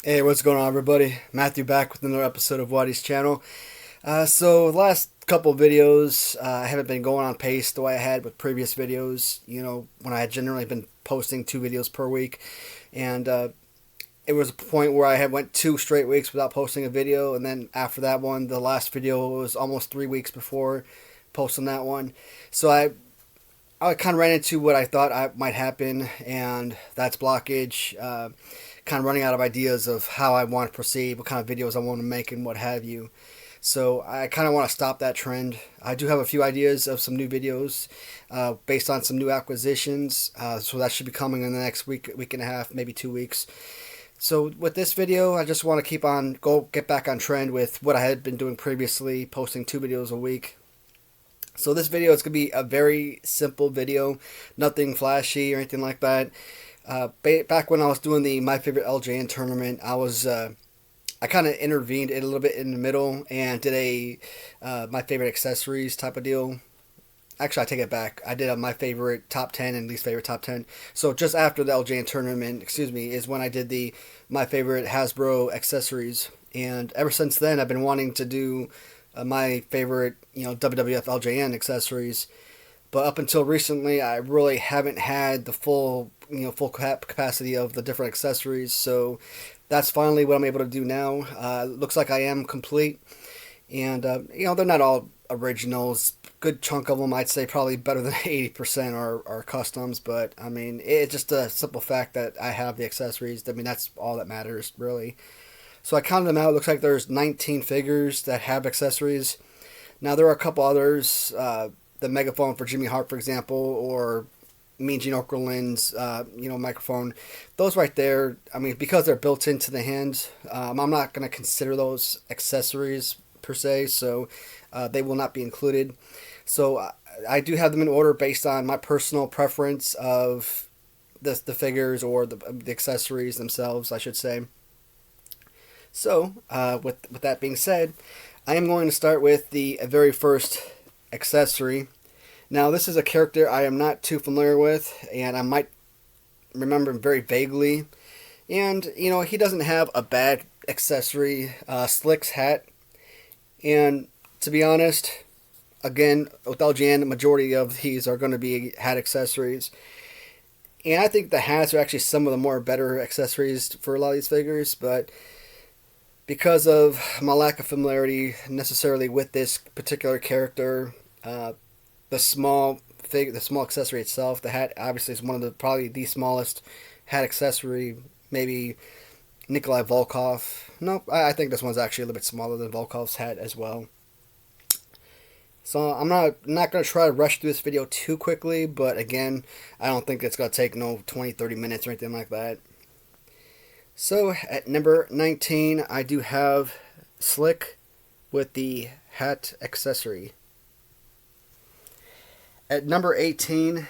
Hey, what's going on, everybody? Matthew back with another episode of Watty's channel. So, the last couple of videos, I haven't been going on pace the way I had with previous videos. You know, when I had generally been posting 2 videos per week, and it was a point where I had went 2 straight weeks without posting a video, and then after that one, the last video was almost 3 weeks before posting that one. So I kind of ran into what I thought might happen, and that's blockage. Kind of running out of ideas of how I want to proceed, what kind of videos I want to make, and what have you. So I kind of want to stop that trend. I do have a few ideas of some new videos based on some new acquisitions. So that should be coming in the next week, week and a half, maybe 2 weeks. So with this video, I just want to get back on trend with what I had been doing previously, posting 2 videos a week. So this video is going to be a very simple video, nothing flashy or anything like that. Back when I was doing the My Favorite LJN tournament, I kind of intervened a little bit in the middle and did a My Favorite Accessories type of deal. Actually, I take it back. I did a My Favorite Top 10 and Least Favorite Top 10. So just after the LJN tournament, is when I did the My Favorite Hasbro Accessories. And ever since then, I've been wanting to do my favorite, WWF LJN accessories. But up until recently, I really haven't had the full capacity of the different accessories. So that's finally what I'm able to do now. Looks like I am complete, and they're not all originals. Good chunk of them, I'd say, probably better than 80% are customs. But I mean, it's just a simple fact that I have the accessories. I mean, that's all that matters, really. So I counted them out. It looks like there's 19 figures that have accessories. Now there are a couple others. The megaphone for Jimmy Hart, for example, or Mean Gene Okerlund's, microphone. Those right there, I mean, because they're built into the hand, I'm not going to consider those accessories per se, so they will not be included. So I do have them in order based on my personal preference of the figures or the accessories themselves, I should say. So, with that being said, I am going to start with the very first accessory. Now, this is a character I am not too familiar with, and I might remember him very vaguely. And, he doesn't have a bad accessory, Slick's hat. And, to be honest, again, with LJN, the majority of these are going to be hat accessories. And I think the hats are actually some of the more better accessories for a lot of these figures, but because of my lack of familiarity necessarily with this particular character, the small accessory itself, the hat obviously is one of probably the smallest hat accessory. Maybe Nikolai Volkov. No, I think this one's actually a little bit smaller than Volkov's hat as well. So I'm not going to try to rush through this video too quickly, but again, I don't think it's going to take 20-30 minutes or anything like that. So at number 19, I do have Slick with the hat accessory. At number 18,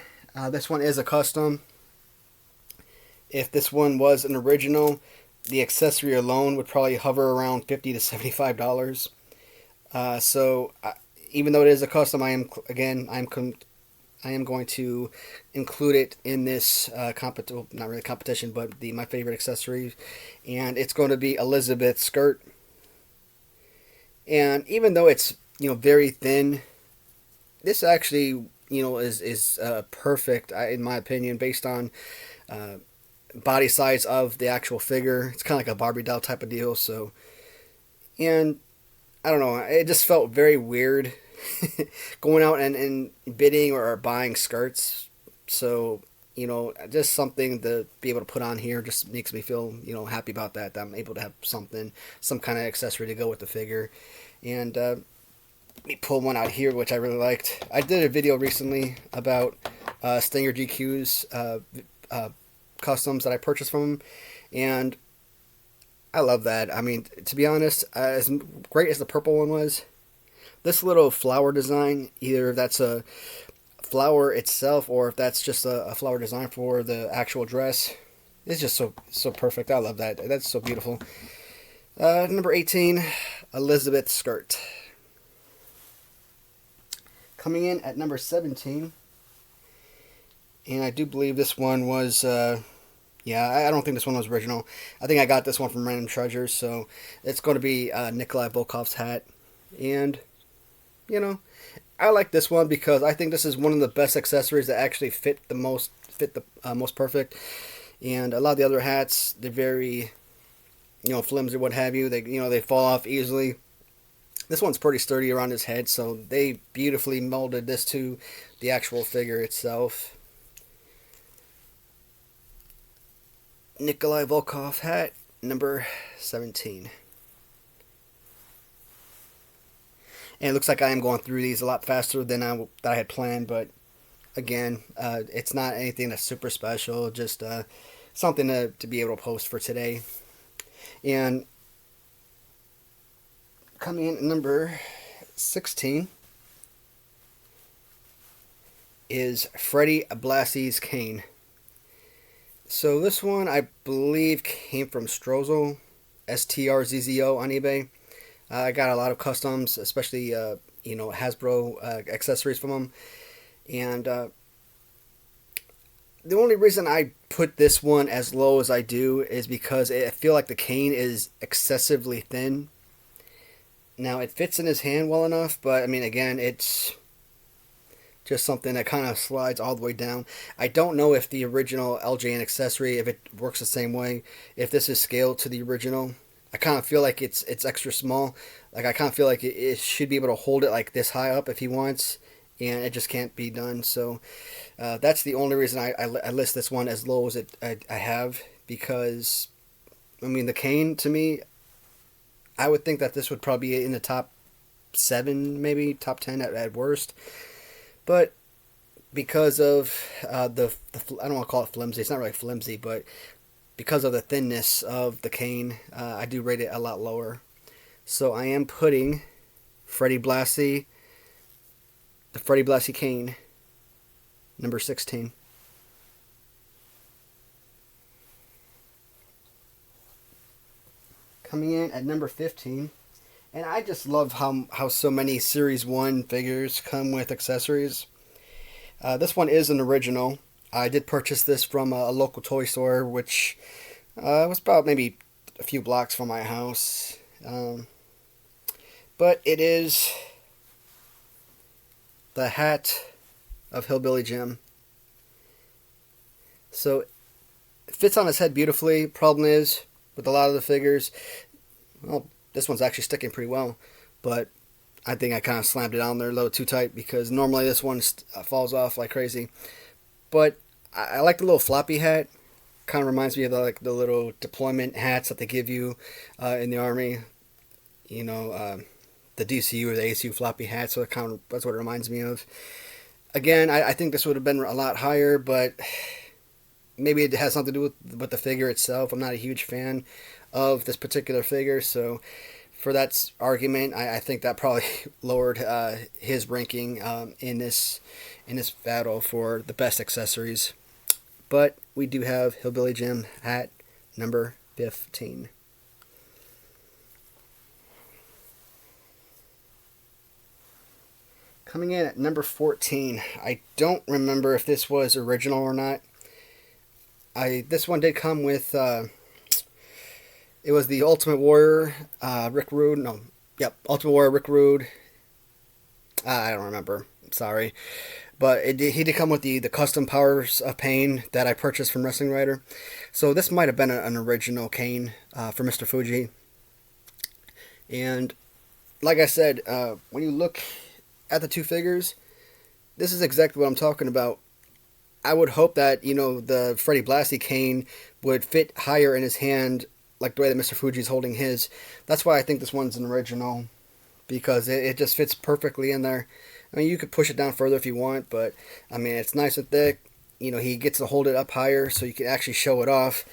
this one is a custom. If this one was an original, the accessory alone would probably hover around $50 to $75. Even though it is a custom, I am going to include it in this not really competition, but my favorite accessory, and it's going to be Elizabeth's skirt. And even though it's very thin, this actually is perfect in my opinion based on body size of the actual figure. It's kind of like a Barbie doll type of deal. So, and I don't know, it just felt very weird going out and bidding or buying skirts. So, just something to be able to put on here just makes me feel, happy about that I'm able to have some kind of accessory to go with the figure. And let me pull one out here, which I really liked. I did a video recently about Stangergq's customs that I purchased from him, and I love that. I mean, to be honest, as great as the purple one was, this little flower design, either if that's a flower itself or if that's just a flower design for the actual dress, it's just so perfect. I love that. That's so beautiful. Number 18, Elizabeth's skirt. Coming in at number 17, and I do believe this one was Yeah, I don't think this one was original. I think I got this one from Random Treasures, so it's going to be Nikolai Volkov's hat. And, you know, I like this one because I think this is one of the best accessories that actually fit the most perfect. And a lot of the other hats, they're very, flimsy, what have you. They fall off easily. This one's pretty sturdy around his head, so they beautifully molded this to the actual figure itself. Nikolai Volkov hat, number 17. And it looks like I am going through these a lot faster than I had planned, but again, it's not anything that's super special, just something to be able to post for today. And coming in at number 16 is Freddy Blasis Kane. So this one, I believe, came from Strozzo, Strzo on eBay. I got a lot of customs, especially Hasbro accessories from them. And the only reason I put this one as low as I do is because I feel like the Kane is excessively thin. Now, it fits in his hand well enough, but I mean, again, it's just something that kind of slides all the way down. I don't know if the original LJN accessory, if it works the same way, if this is scaled to the original. I kind of feel like it's extra small. Like, I kind of feel like it should be able to hold it like this high up if he wants, and it just can't be done. So that's the only reason I list this one as low as I have, because, I mean, the Kane, to me, I would think that this would probably be in the top 7, maybe top 10 at worst. But because of I don't want to call it flimsy. It's not really flimsy, but because of the thinness of the Kane, I do rate it a lot lower. So I am putting the Freddy Blasis Kane, number 16. Coming in at number 15. And I just love how so many Series 1 figures come with accessories. This one is an original. I did purchase this from a local toy store, which was about maybe a few blocks from my house. But it is the hat of Hillbilly Jim. So it fits on his head beautifully. Problem is, with a lot of the figures, well, this one's actually sticking pretty well, but I think I kind of slammed it on there a little too tight, because normally this one falls off like crazy. But I like the little floppy hat. Kind of reminds me of the little deployment hats that they give you in the Army. The DCU or the ACU floppy hat. So that's what it reminds me of. Again, I think this would have been a lot higher, but maybe it has something to do with the figure itself. I'm not a huge fan of this particular figure, so for that argument, I think that probably lowered his ranking in this battle for the best accessories. But we do have Hillbilly Jim hat number 15. Coming in at number 14, I don't remember if this was original or not. This one did come with, it was the Ultimate Warrior, Rick Rude. No, yep, Ultimate Warrior Rick Rude. I don't remember. Sorry. But he did come with the custom Powers of Pain that I purchased from Wrestling Writer. So this might have been an original Kane for Mr. Fuji. And like I said, when you look at the two figures, this is exactly what I'm talking about. I would hope that, the Freddy Blasis Kane would fit higher in his hand, like the way that Mr. Fuji's holding his. That's why I think this one's an original, because it just fits perfectly in there. I mean, you could push it down further if you want, but, I mean, it's nice and thick. He gets to hold it up higher so you can actually show it off.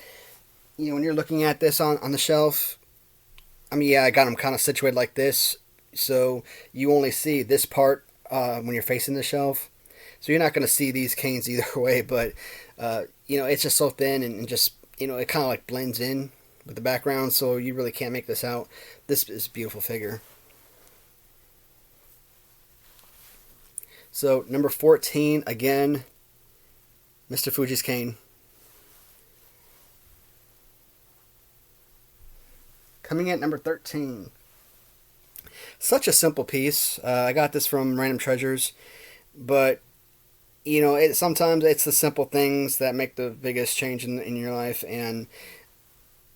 When you're looking at this on the shelf, I mean, yeah, I got them kind of situated like this, so you only see this part when you're facing the shelf. So you're not going to see these Canes either way, but, it's just so thin and just, it kind of like blends in with the background, so you really can't make this out. This is a beautiful figure. So, number 14, again, Mr. Fuji's Kane. Coming in at number 13. Such a simple piece. I got this from Random Treasures, but sometimes it's the simple things that make the biggest change in your life, and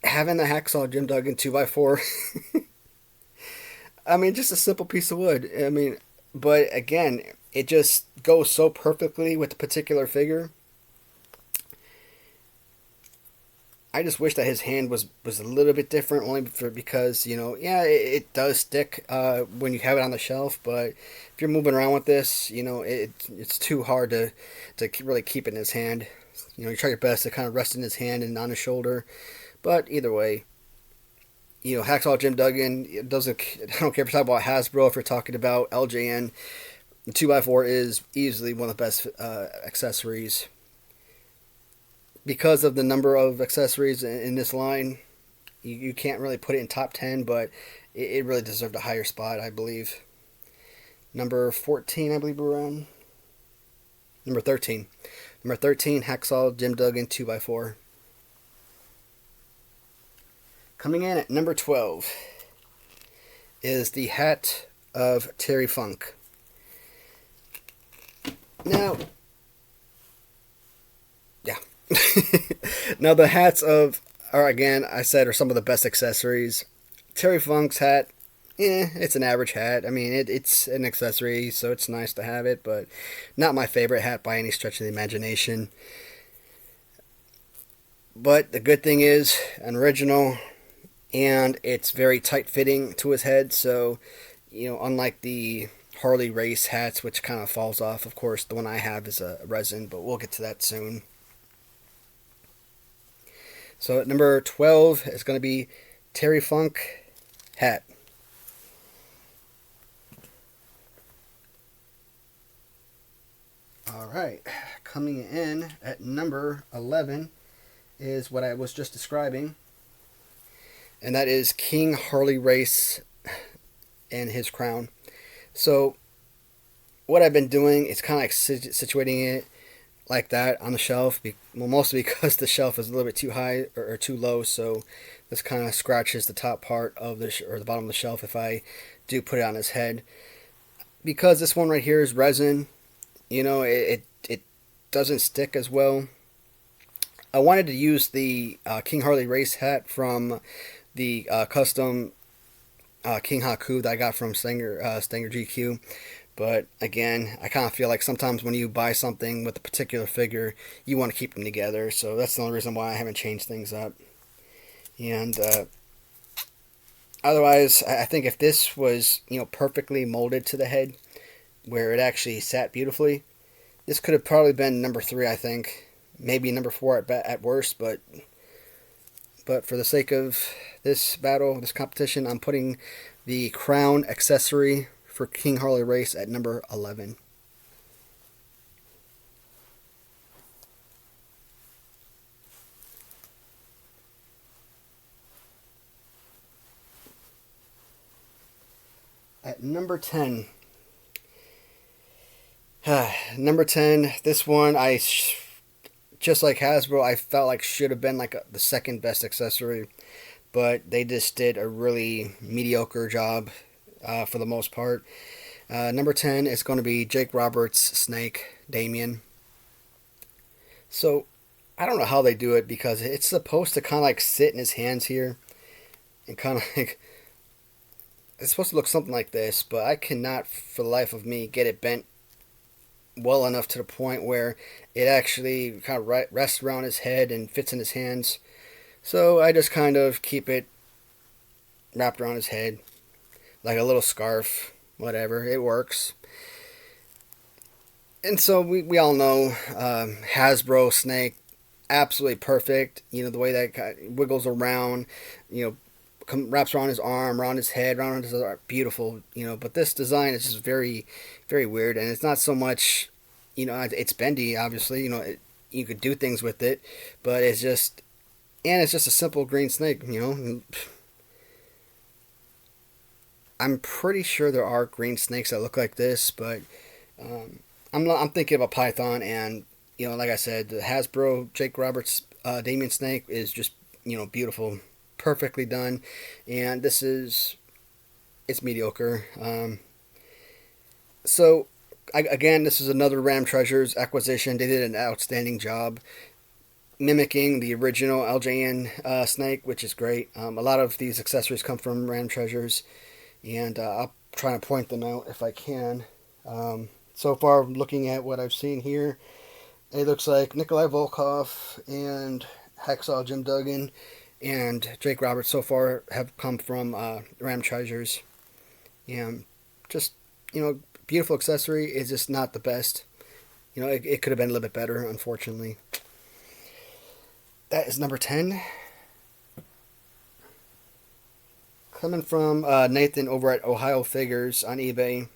having the Hacksaw Jim Duggan 2x4, I mean, just a simple piece of wood. I mean, but again, it just goes so perfectly with the particular figure. I just wish that his hand was a little bit different, only because, yeah, it does stick when you have it on the shelf, but if you're moving around with this, it's too hard to really keep it in his hand. You try your best to kind of rest in his hand and on his shoulder, but either way, Hacksaw Jim Duggan, I don't care if you're talking about Hasbro, if you're talking about LJN, the 2x4 is easily one of the best accessories. Because of the number of accessories in this line, you can't really put it in top 10, but it really deserved a higher spot, I believe. Number 14, I believe we're on. Number 13. Number 13, Hacksaw Jim Duggan 2x4. Coming in at number 12 is the hat of Terry Funk. Now, yeah. Now the hats are some of the best accessories. Terry Funk's hat, it's an average hat. I mean, it's an accessory, so it's nice to have it, but not my favorite hat by any stretch of the imagination. But the good thing is, an original, and it's very tight fitting to his head, so, unlike the Harley race hats, which kind of falls off. Of course, the one I have is a resin, but we'll get to that soon. So at number 12 is going to be Terry Funk hat. Alright, coming in at number 11 is what I was just describing, and that is King Harley Race and his crown. So what I've been doing is kind of like situating it like that on the shelf, mostly because the shelf is a little bit too high or too low, so this kind of scratches the top part of the bottom of the shelf if I do put it on his head. Because this one right here is resin, it doesn't stick as well. I wanted to use the King Harley Race hat from the custom King Haku that I got from Stangergq. But again, I kind of feel like sometimes when you buy something with a particular figure, you want to keep them together. So that's the only reason why I haven't changed things up. And otherwise, I think if this was, perfectly molded to the head, where it actually sat beautifully, this could have probably been number 3, I think. Maybe number 4 at worst, but for the sake of this battle, this competition, I'm putting the crown accessory for King Harley Race at number 11. At number 10. Number 10, this one, just like Hasbro, I felt like should have been like the second best accessory, but they just did a really mediocre job. For the most part. Number 10 is going to be Jake Roberts' snake, Damian. So, I don't know how they do it, because it's supposed to kind of like sit in his hands here, and kind of like, it's supposed to look something like this, but I cannot, for the life of me, get it bent well enough to the point where it actually kind of rests around his head and fits in his hands. So, I just kind of keep it wrapped around his head, like a little scarf, whatever, it works. And so we all know Hasbro snake, absolutely perfect. The way that wiggles around, wraps around his arm, around his head, around his arm, beautiful. But this design is just very, very weird, and it's not so much, it's bendy, obviously. You could do things with it, but it's just a simple green snake. I'm pretty sure there are green snakes that look like this, but I'm thinking of a python, and like I said, the Hasbro Jake Roberts Damian snake is just beautiful, perfectly done, and it's mediocre. So again, this is another Ram Treasures acquisition. They did an outstanding job mimicking the original LJN snake, which is great. A lot of these accessories come from Ram Treasures, and I'll try to point them out if I can. So far, looking at what I've seen here, it looks like Nikolai Volkov and Hacksaw Jim Duggan and Jake Roberts so far have come from Ram Treasures. And just, beautiful accessory. Is just not the best. It could have been a little bit better, unfortunately. That is number 10. Coming from Nathan over at Ohio Figures on eBay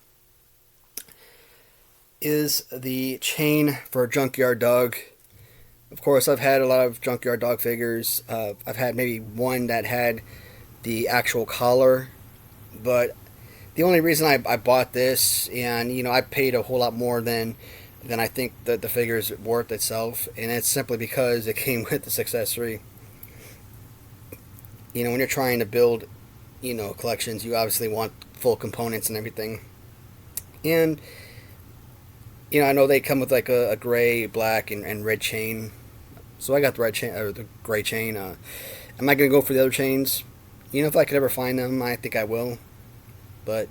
is the chain for Junkyard Dog. Of course, I've had a lot of Junkyard Dog figures. I've had maybe one that had the actual collar, but the only reason I bought this, and I paid a whole lot more than I think that the figure is worth itself, and it's simply because it came with this accessory. When you're trying to build, collections, you obviously want full components and everything. And I know they come with like a gray, black, and red chain. So I got the red chain or the gray chain. I'm not gonna go for the other chains. If I could ever find them, I think I will. But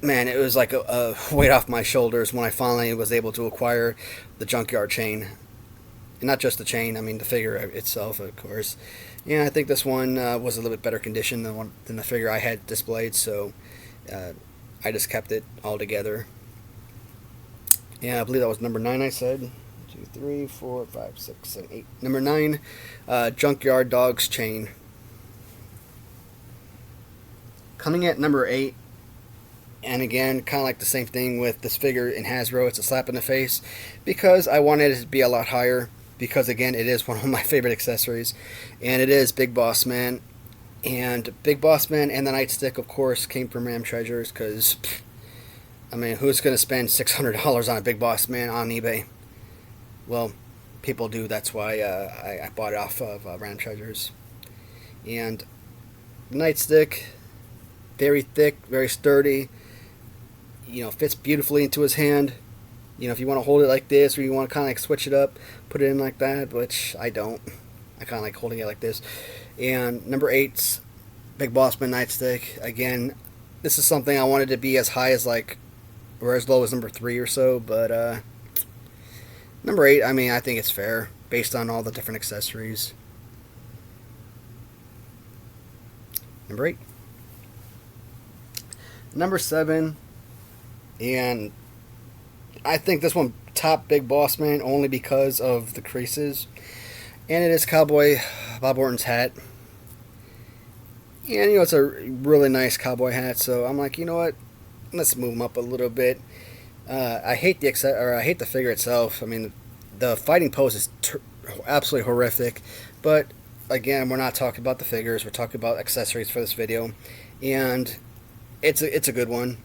man, it was like a weight off my shoulders when I finally was able to acquire the Junkyard chain. And not just the chain, I mean the figure itself, of course. Yeah, I think this one was a little bit better condition than the figure I had displayed, so I just kept it all together. Yeah, I believe that was number 9 I said. 2, 3, 4, 5, 6, 7, 8. Number 9, Junkyard Dog's chain. Coming at number 8, and again, kind of like the same thing with this figure in Hasbro, it's a slap in the face, because I wanted it to be a lot higher, because again, it is one of my favorite accessories, and it is Big Boss Man. And Big Boss Man and the Nightstick, of course, came from Ram Treasures, because, I mean, who's going to spend $600 on a Big Boss Man on eBay? Well, people do. That's why I bought it off of Ram Treasures. And the Nightstick, very thick, very sturdy, fits beautifully into his hand. If you want to hold it like this, or you want to kind of like switch it up, put it in like that, which I don't. I kind of like holding it like this. And number 8's Big Boss Man Nightstick. Again, this is something I wanted to be as high as or as low as number 3 or so, but number 8, I mean, I think it's fair based on all the different accessories. Number 8. Number 7, and I think this one topped Big Boss Man only because of the creases, and it is Cowboy Bob Orton's hat. And it's a really nice cowboy hat, so I'm like, what? Let's move him up a little bit. I hate the figure itself. I mean, the fighting pose is absolutely horrific. But again, we're not talking about the figures. We're talking about accessories for this video, and it's a good one.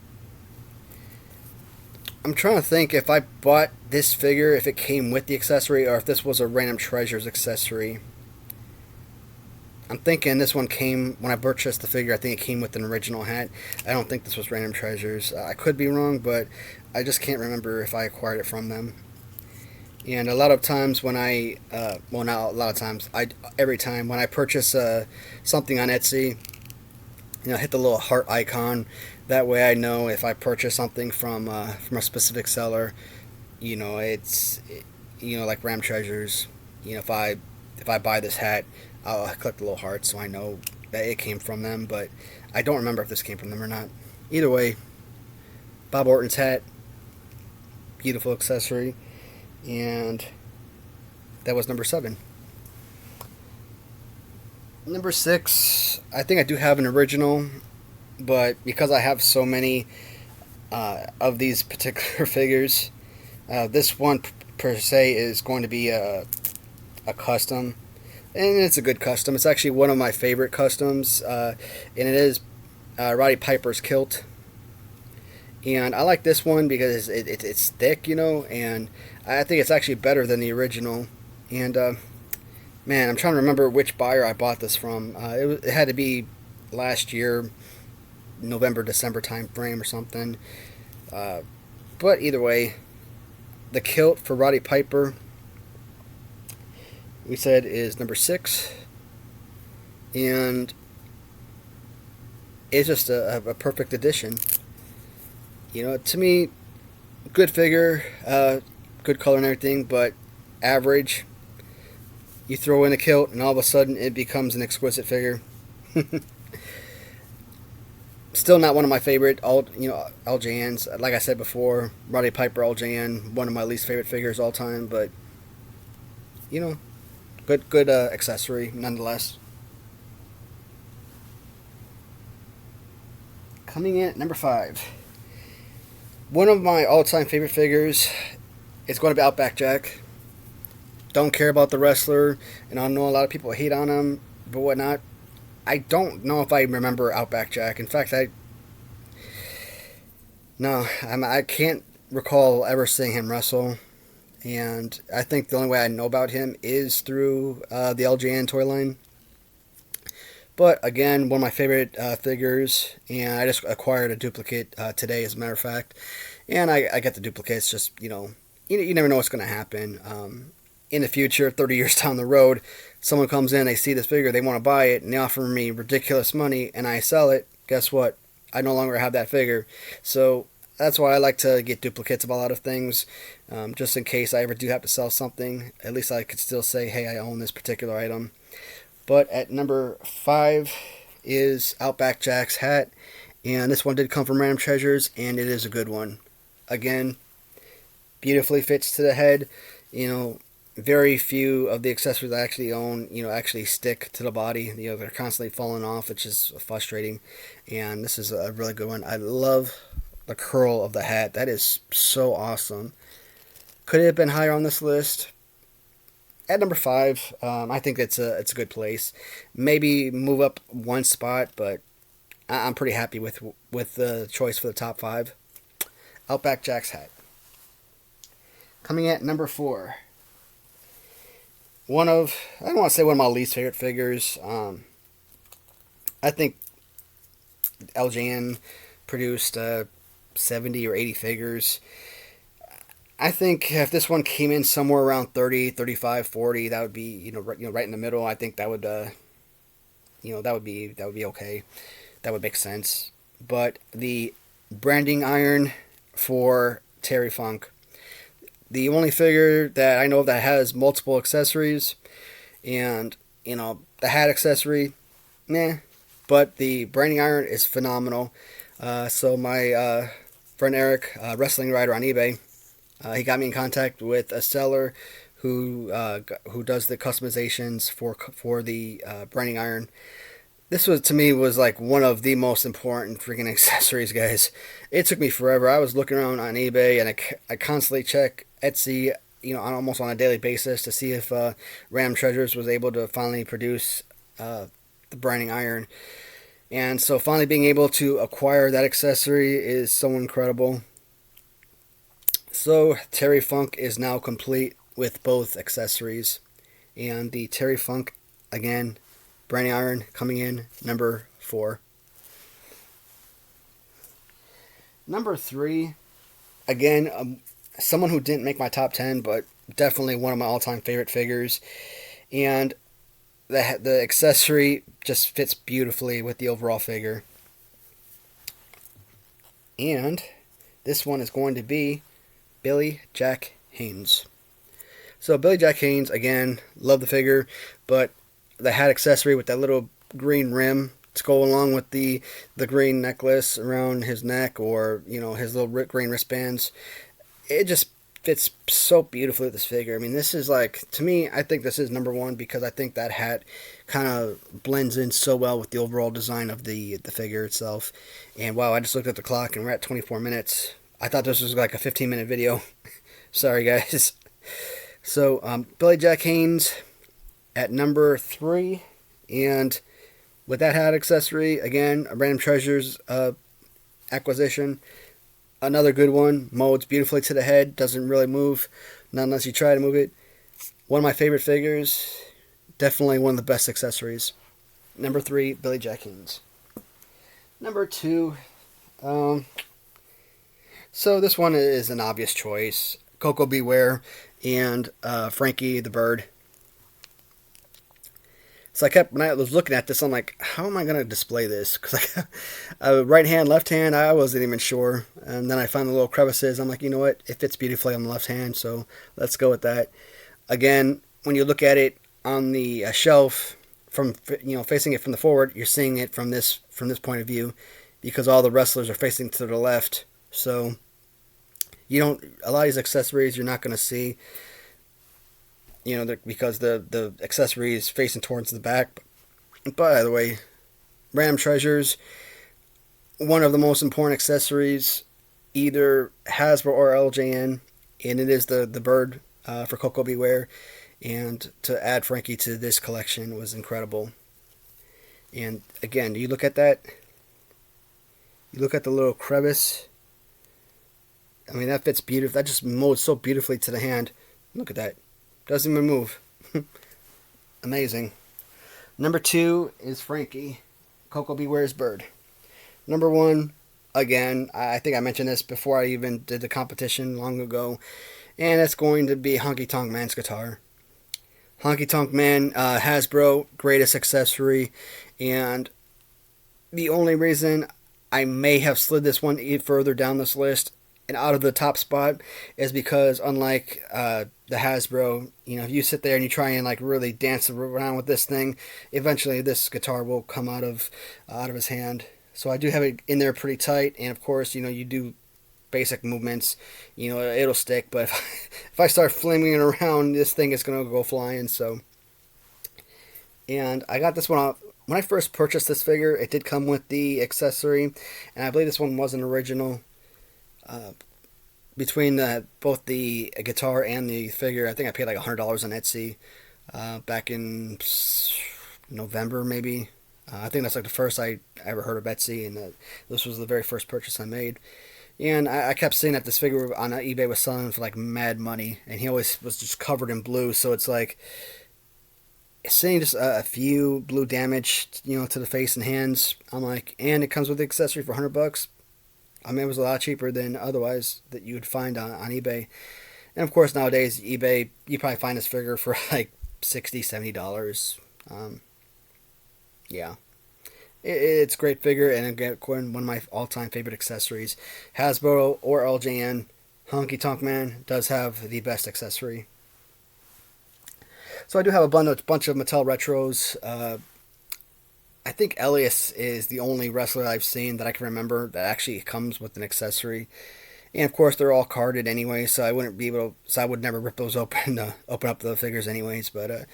I'm trying to think if I bought this figure, if it came with the accessory, or if this was a Random Treasures accessory. I'm thinking this one came, when I purchased the figure, I think it came with an original hat. I don't think this was Random Treasures. I could be wrong, but I just can't remember if I acquired it from them. And a lot of times when well, not a lot of times, every time when I purchase something on Etsy, hit the little heart icon. That way I know if I purchase something from a specific seller, it's like Ram Treasures. If I buy this hat, I'll click the little heart so I know that it came from them. But I don't remember if this came from them or not. Either way, Bob Orton's hat, beautiful accessory, and that was number 7. Number 6, I think I do have an original, but because I have so many of these particular figures, this one per se is going to be a custom, and it's a good custom. It's actually one of my favorite customs, and it is Roddy Piper's Kilt. And I like this one because it's thick, and I think it's actually better than the original. And Man, I'm trying to remember which buyer I bought this from. It had to be last year, November, December time frame or something. Uh, but either way, the Kilt for Roddy Piper, we said, is number 6. And it's just a perfect addition. You know, to me, good figure, good color and everything, but average. You throw in a Kilt, and all of a sudden it becomes an exquisite figure. Still not one of my favorite LJNs. Like I said before, Roddy Piper LJN, one of my least favorite figures all time. But you know, good accessory nonetheless. Coming in at number 5, one of my all-time favorite figures is going to be Outback Jack. Don't care about the wrestler, and I know a lot of people hate on him, but whatnot. I don't know if I remember Outback Jack. In fact, I can't recall ever seeing him wrestle, and I think the only way I know about him is through the LJN toy line. But again, one of my favorite figures, and I just acquired a duplicate today, as a matter of fact. And I get the duplicates. Just you never know what's going to happen. In the future, 30 years down the road, someone comes in, they see this figure, they want to buy it, and they offer me ridiculous money, and I sell it. Guess what? I no longer have that figure. So that's why I like to get duplicates of a lot of things, just in case I ever do have to sell something. At least I could still say, hey, I own this particular item. But at number 5 is Outback Jack's hat, and this one did come from Random Treasures, and it is a good one. Again, beautifully fits to the head. Very few of the accessories I actually own, actually stick to the body. They're constantly falling off, which is frustrating. And this is a really good one. I love the curl of the hat. That is so awesome. Could it have been higher on this list? At number 5, I think it's a good place. Maybe move up one spot, but I'm pretty happy with the choice for the top 5. Outback Jack's hat. Coming at number 4. I don't want to say one of my least favorite figures. I think LJN produced 70 or 80 figures. I think if this one came in somewhere around 30, 35, 40, that would be right in the middle. I think that would that would be okay. That would make sense. But the branding iron for Terry Funk, the only figure that I know of that has multiple accessories, and the hat accessory, meh. But the branding iron is phenomenal. So my friend Eric, wrestling writer on eBay, he got me in contact with a seller who does the customizations for the branding iron. This was like one of the most important freaking accessories, guys. It took me forever. I was looking around on eBay, and I constantly check Etsy, almost on a daily basis to see if Random Treasures was able to finally produce the branding iron. And so finally being able to acquire that accessory is so incredible. So Terry Funk is now complete with both accessories. And the Terry Funk, again, branding iron coming in number 4. Number 3, again, someone who didn't make my top 10, but definitely one of my all-time favorite figures. And the accessory just fits beautifully with the overall figure. And this one is going to be Billy Jack Haynes. So Billy Jack Haynes, again, love the figure, but the hat accessory with that little green rim to go along with the green necklace around his neck, or his little green wristbands, it just fits so beautifully with this figure. I mean, this is like, to me, I think this is number 1 because I think that hat kind of blends in so well with the overall design of the figure itself. And wow, I just looked at the clock and we're at 24 minutes. I thought this was like a 15-minute video. Sorry, guys. So, Billy Jack Haynes at number 3. And with that hat accessory, again, a Random Treasures acquisition. Another good one. Molds beautifully to the head. Doesn't really move, not unless you try to move it. One of my favorite figures. Definitely one of the best accessories. Number 3, Billy Jack Haynes. Number 2, so this one is an obvious choice. Koko B. Ware and Frankie the Bird. So when I was looking at this, I'm like, how am I going to display this? Because right hand, left hand, I wasn't even sure. And then I found the little crevices. I'm like, you know what? It fits beautifully on the left hand, so let's go with that. Again, when you look at it on the shelf, from facing it from the forward, you're seeing it from this point of view, because all the wrestlers are facing to the left. So a lot of these accessories you're not going to see. Because the accessory is facing towards the back. But by the way, random treasures, one of the most important accessories, either Hasbro or LJN, and it is the bird for Koko B. Ware. And to add Frankie to this collection was incredible. And again, you look at that. You look at the little crevice. I mean, that fits beautifully. That just molds so beautifully to the hand. Look at that. Doesn't even move. Amazing. Number 2 is Frankie, Koko B. Ware's bird. Number 1, again, I think I mentioned this before I even did the competition long ago, and it's going to be Honky Tonk Man's guitar. Honky Tonk Man, Hasbro, greatest accessory, and the only reason I may have slid this one even further down this list and out of the top spot is because, unlike the Hasbro, if you sit there and you try and really dance around with this thing, eventually this guitar will come out of his hand. So I do have it in there pretty tight, and of course, you do basic movements, it'll stick. But if I start flinging it around, this thing is gonna go flying. So, and I got this one off. When I first purchased this figure, it did come with the accessory, and I believe this one was an original. Between both the guitar and the figure, I think I paid like $100 on Etsy back in November, maybe. I think that's like the first I ever heard of Etsy, and this was the very first purchase I made. And I kept seeing that this figure on eBay was selling for like mad money, and he always was just covered in blue, so it's like seeing just a few blue damage, to the face and hands. I'm like, and it comes with the accessory for $100. I mean, it was a lot cheaper than otherwise that you would find on eBay. And of course, nowadays, eBay, you probably find this figure for like $60, $70. Yeah. It's a great figure, and again, one of my all-time favorite accessories. Hasbro or LJN, Honky Tonk Man does have the best accessory. So I do have a bunch of Mattel Retros. I think Elias is the only wrestler I've seen that I can remember that actually comes with an accessory. And of course, they're all carded anyway, so I wouldn't be able to, so I would never rip those open to open up the figures anyways. But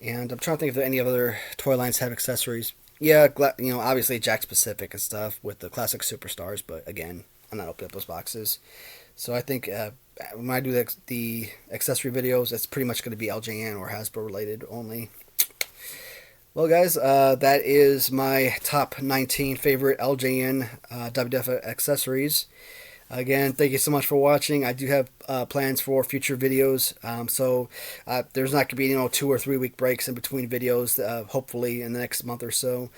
and I'm trying to think if any other toy lines have accessories. Yeah, obviously Jakks Pacific and stuff with the classic superstars, but again, I'm not opening up those boxes. So I think when I do the accessory videos, it's pretty much going to be LJN or Hasbro related only. Well, guys, that is my top 19 favorite LJN WWF accessories. Again, thank you so much for watching. I do have plans for future videos, so there's not going to be 2 or 3 week breaks in between videos. Hopefully, in the next month or so.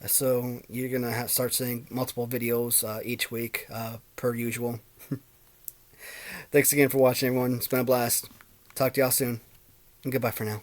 So you're gonna start seeing multiple videos each week, per usual. Thanks again for watching, everyone. It's been a blast. Talk to y'all soon, and goodbye for now.